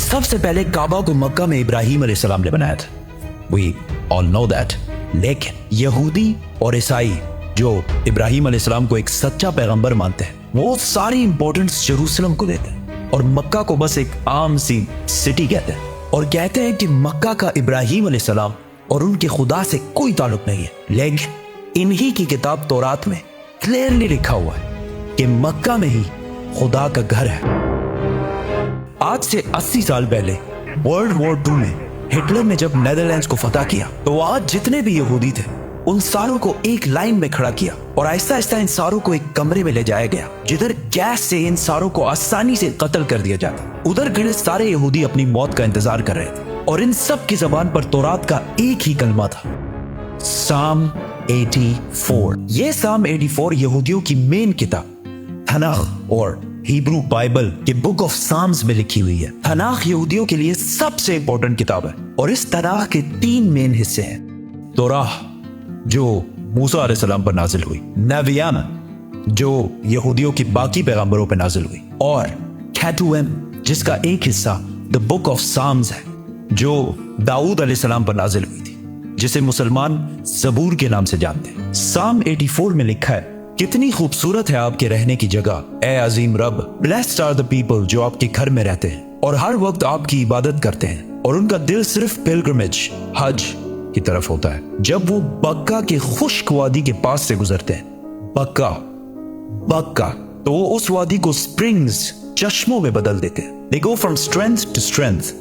सबसे पहले काबा को मक्का में इब्राहिम अलैहिस्सलाम ने बनाया था। We all know that। लेकिन यहूदी और ईसाई जो इब्राहिम अलैहिस्सलाम को एक सच्चा पैगंबर मानते हैं, वो सारी इंपॉर्टेंस जेरूसलम को देते हैं और मक्का को बस एक आम सी सिटी कहते हैं, और कहते हैं कि मक्का का इब्राहिम अलैहिस्सलाम और उनके खुदा से कोई ताल्लुक नहीं है। लेकिन इन्हीं की किताब तौरात में क्लियरली लिखा हुआ है कि मक्का में ही खुदा का घर है। आज से 80 साल पहले वर्ल्ड वॉर 2 में हिटलर ने जब नेदरलैंड्स को फतह किया, तो आज जितने भी यहूदी थे उन सारों को एक लाइन में खड़ा किया और आहिस्ता आहिस्ता इन सारों को एक कमरे में ले जाया गया, जिधर गैस से इन सारों को आसानी से कत्ल कर दिया जाता। उधर खड़े सारे यहूदी अपनी मौत का इंतजार कर रहे थे और इन सब की जबान पर तौरात का एक ही कलमा था, साम 84। ये साम 84 यहूदियों की मेन किताब तनाख और हिब्रू बाइबल के बुक ऑफ साम्स में लिखी हुई है। तनाख यहूदियों के लिए सबसे इंपॉर्टेंट किताब है और इस तनाख के 3 मेन हिस्से हैं। तौराह जो मूसा अलैहिस्सलाम पर नाजिल हुई, नबियाना जो यहूदियों की बाकी पैगंबरों पर नाजिल हुई, और कैटुएम जिसका एक हिस्सा द बुक ऑफ साम्स है जो दाऊद अलैहिस्सलाम पर नाजिल हुई थी, जिसे मुसलमान ज़बूर के नाम से जानते हैं। साम 84 में लिखा है, कितनी खूबसूरत है आपके रहने की जगह, ए अजीम रब। ब्लेस्ड आर द पीपल जो आपके घर में रहते हैं और हर वक्त आपकी इबादत करते हैं और उनका दिल सिर्फ पिलग्रिमेज हज की तरफ होता है। जब वो बक्का के खुश्क वादी के पास से गुजरते हैं, बक्का तो वो उस वादी को स्प्रिंग्स चश्मों में बदल देते हैं। They go from strength to strength,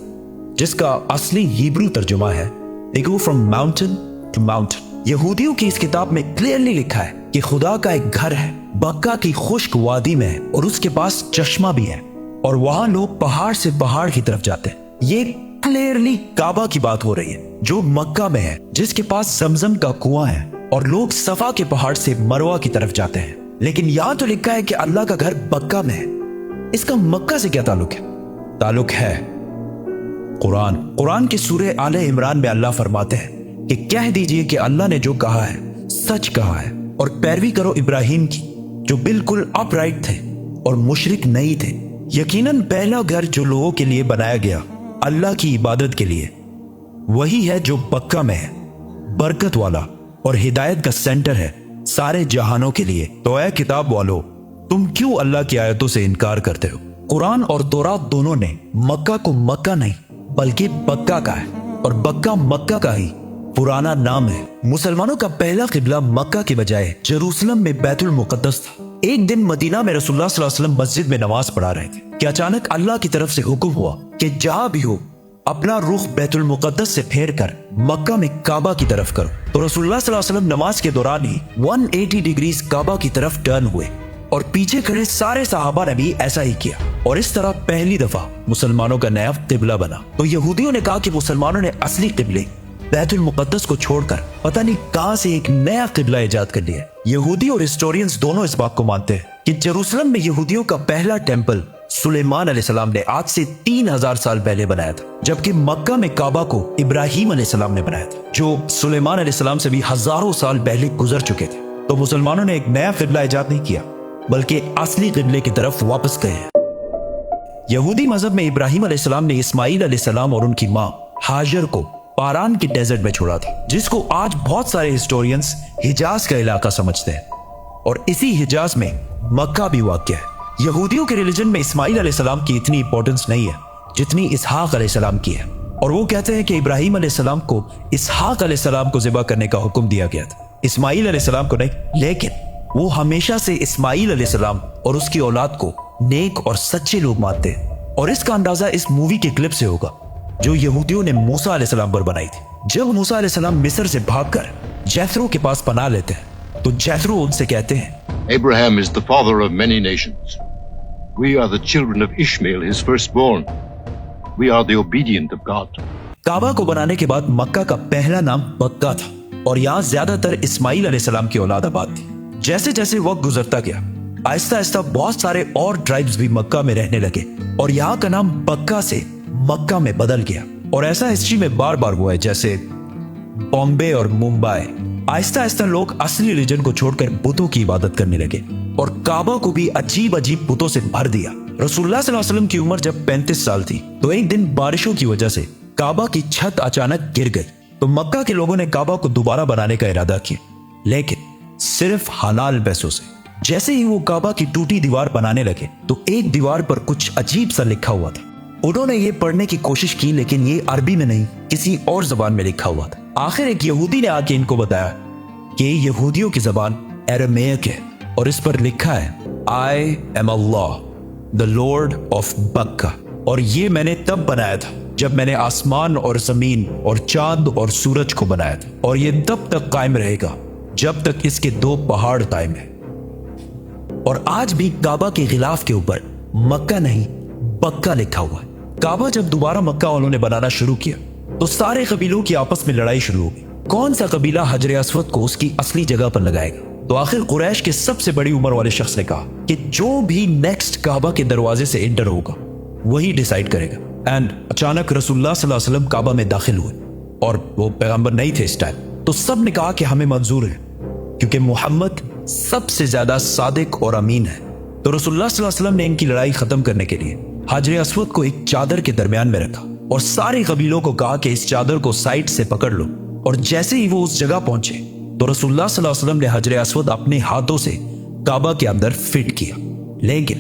जिसका असली हिब्रू तर्जुमा है they go from mountain to mountain. यहूदियों की इस किताब में क्लियरली लिखा है कि खुदा का एक घर है, बक्का की खुश्क वादी में है और उसके पास चश्मा भी है और वहां लोग पहाड़ से पहाड़ की तरफ जाते हैं। ये क्लियरली काबा की बात हो रही है जो मक्का में है, जिसके पास जमजम का कुआं है, और लोग सफा के पहाड़ से मरवा की तरफ जाते हैं। लेकिन यहां तो लिखा है कि अल्लाह का घर बक्का में है। इसका मक्का से क्या ताल्लुक है? ताल्लुक है कुरान की सूरे आले इमरान में अल्लाह फरमाते हैं कि कह दीजिए कि अल्लाह ने जो कहा है सच कहा है, और पैरवी करो इब्राहिम की जो बिल्कुल अपराइट थे और मुशरिक नहीं थे। यकीनन पहला घर जो लोगों के लिए बनाया गया अल्लाह की इबादत के लिए, वही है जो बक्का में है, बरकत वाला और हिदायत का सेंटर है सारे जहानों के लिए। तो ऐ किताब वालों, तुम क्यों अल्लाह की आयतों से इनकार करते हो? कुरान और तौरात दोनों ने मक्का को मक्का नहीं बल्कि बक्का कहा है, और बक्का मक्का का ही पुराना नाम है। मुसलमानों का पहला किबला मक्का के बजाय जेरूसलम में बैतुल मुकद्दस था। एक दिन मदीना में रसूलुल्लाह सल्लल्लाहु अलैहि वसल्लम मस्जिद में नमाज पढ़ा रहे थे कि अचानक अल्लाह की तरफ से हुक्म हुआ कि जहां भी हो अपना रुख बैतुल मुकद्दस से फेर कर मक्का में काबा की तरफ करो। तो रसूलुल्लाह सल्लल्लाहु अलैहि वसल्लम नमाज के दौरान ही 180 डिग्रीज काबा की तरफ टर्न हुए और पीछे खड़े सारे सहाबा ने भी ऐसा ही किया, और इस तरह पहली दफा मुसलमानों का नया किबला बना। तो यहूदियों ने कहा कि मुसलमानों ने असली किबले बैतुल मुकद्दस को छोड़कर पता नहीं कहां से एक नया किबला इजाद कर लिया। यहूदी और हिस्टोरियंस दोनों इस बात को मानते हैं कि जेरूसलम में यहूदियों का पहला टेंपल सुलेमान अलैहिस्सलाम ने आज से 3000 साल पहले बनाया था, जबकि मक्का में काबा को इब्राहिम अलैहिस्सलाम ने बनाया था, जो सुलेमान अलैहिस्सलाम से भी हजारों साल पहले गुजर चुके थे। तो मुसलमानों ने एक नया किबला इजाद नहीं किया, बल्कि असली किबले की तरफ वापस गए हैं। यहूदी मजहब में इब्राहिम अलैहिस्सलाम ने इस्माइल अलैहिस्सलाम और उनकी माँ हाजर को पारान के डेजर्ट में छोड़ा था, जिसको आज बहुत सारे हिस्टोरियंस हिजाज का इलाका समझते हैं, और इसी हिजाज में मक्का भी वाक़ है। यहूदियों के रिलीजन में इस्माइल अलैहिस्सलाम की इतनी इंपॉर्टेंस नहीं है जितनी इसहाक अलैहिस्सलाम की है, और वो कहते हैं कि इब्राहिम अलैहिस्सलाम को इसहाक अलैहिस्सलाम को ज़िबा करने का हुक्म दिया गया था, इस्माइल अलैहिस्सलाम को नहीं। लेकिन वो हमेशा से इस्माइल अलैहिस्सलाम और उसकी औलाद को नेक और सच्चे लोग मानते हैं, और इसका अंदाजा इस मूवी के क्लिप से होगा जो यहूदियों ने मूसा अलैहिस्सलाम पर बनाई थी। जब मूसा अलैहिस्सलाम मिस्र से भागकर जैथरो के पास पनाह लेते हैं, तो जैथरो उनसे कहते हैं, Abraham is the father of many nations. We are the children of Ishmael, his firstborn. We are the obedient of God. काबा को बनाने के बाद मक्का का पहला नाम बक्का था, और यहाँ ज्यादातर इस्माइल अलैहिस्सलाम की औलाद आबाद थी। जैसे जैसे वक्त गुजरता गया, आहिस्ता आहिस्ता बहुत सारे और ट्राइब्स भी मक्का में रहने लगे, और यहाँ का नाम बक्का से मक्का में बदल गया। और ऐसा हिस्ट्री में बार बार हुआ है, जैसे बॉम्बे और मुंबई। आहिस्ता आहिस्ता लोग असली रिलीजन को छोड़कर बुतों की इबादत करने लगे, और काबा को भी अजीब अजीब बुतों से भर दिया। रसूलुल्लाह सल्लल्लाहु अलैहि वसल्लम की उम्र जब 35 साल थी तो एक दिन बारिशों की वजह से काबा की छत अचानक गिर गई। तो मक्का के लोगों ने काबा को दोबारा बनाने का इरादा किया, लेकिन सिर्फ हलाल पैसों से। जैसे ही वो काबा की टूटी दीवार बनाने लगे तो एक दीवार पर कुछ अजीब सा लिखा हुआ था। उन्होंने ये पढ़ने की कोशिश की, लेकिन ये अरबी में नहीं, किसी और जबान में लिखा हुआ था। आखिर एक यहूदी ने आके इनको बताया कि यहूदियों की जबान अरामीक है और इस पर लिखा है I am Allah the Lord of बक्का। और ये मैंने तब बनाया था जब मैंने आसमान और जमीन और चांद और सूरज को बनाया था, और ये तब तक कायम रहेगा जब तक इसके 2 पहाड़ कायम है। और आज भी काबा के गिलाफ के ऊपर मक्का नहीं बक्का लिखा हुआ है। काबा जब दोबारा मक्का वालों ने बनाना शुरू किया तो सारे कबीलों की आपस में लड़ाई शुरू हो गई। कौन सा कबीला हजर अस्वद को उसकी असली जगह पर लगाएगा? तो आखिर कुरैश के सबसे बड़ी उम्र वाले शख्स ने कहा कि जो भी नेक्स्ट काबा के दरवाजे से एंटर होगा वही डिसाइड करेगा। एंड अचानक रसूलुल्लाह सल्लल्लाहु अलैहि वसल्लम काबा में दाखिल हुए, और वो पैगंबर नहीं थे इस टाइम। तो सब ने कहा कि हमें मंजूर है, क्योंकि मोहम्मद सबसे ज्यादा सादिक और अमीन है। तो रसूलुल्लाह सल्लल्लाहु अलैहि वसल्लम ने इनकी लड़ाई खत्म करने के लिए हजर अस्वद को एक चादर के दरमियान में रखा और सारे कबीलों को कहा कि इस चादर को साइड से पकड़ लो। और जैसे ही वो उस जगह पहुंचे तो रसूलुल्लाह सल्लल्लाहु अलैहि वसल्लम ने हजर अस्वद अपने हाथों से काबा के अंदर फिट किया। लेकिन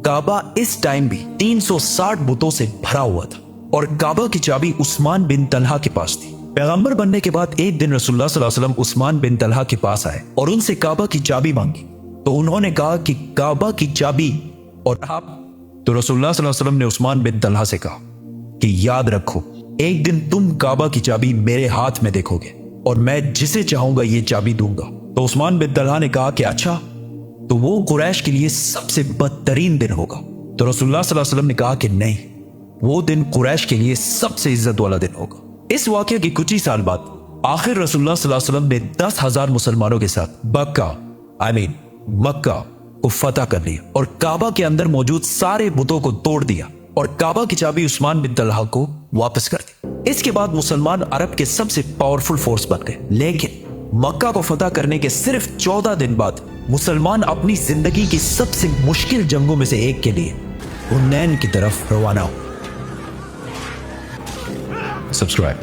काबा इस टाइम भी 360 बुतों से भरा हुआ था, और काबा की चाबी उस्मान बिन तलहा के पास थी। पैगंबर बनने के बाद एक दिन रसूलुल्लाह सल्लल्लाहु अलैहि वसल्लम उस्मान बिन तलहा के पास आए और उनसे काबा की चाबी मांगी। तो उन्होंने कहा कि काबा की चाबी और आप। तो रसूलुल्लाह सल्लल्लाहु अलैहि वसल्लम ने उस्मान बिन तलहा से कहा कि याद रखो, एक दिन तुम काबा की चाबी मेरे हाथ में देखोगे और मैं जिसे चाहूंगा ये चाबी दूंगा। तो उस्मान बिन तलहा ने कहा कि अच्छा, तो वो कुरैश के लिए सबसे बदतरीन दिन होगा। तो रसूलुल्लाह सल्लल्लाहु अलैहि वसल्लम ने कहा कि नहीं, वो दिन कुरैश के लिए सबसे इज्जत वाला दिन होगा। इस वाकये के कुछ ही साल बाद आखिर रसूलुल्लाह सल्लल्लाहु अलैहि वसल्लम ने 10,000 मुसलमानों के साथ मक्का को फतह कर लिया और काबा के अंदर मौजूद सारे बुतों को तोड़ दिया और काबा की चाबी उस्मान बिन तलहा को वापस कर दी। इसके बाद मुसलमान अरब के सबसे पावरफुल फोर्स बन गए। लेकिन मक्का को फतह करने के सिर्फ 14 दिन बाद मुसलमान अपनी जिंदगी की सबसे मुश्किल जंगों में से एक के लिए हुनैन की तरफ रवाना हो। सब्सक्राइब।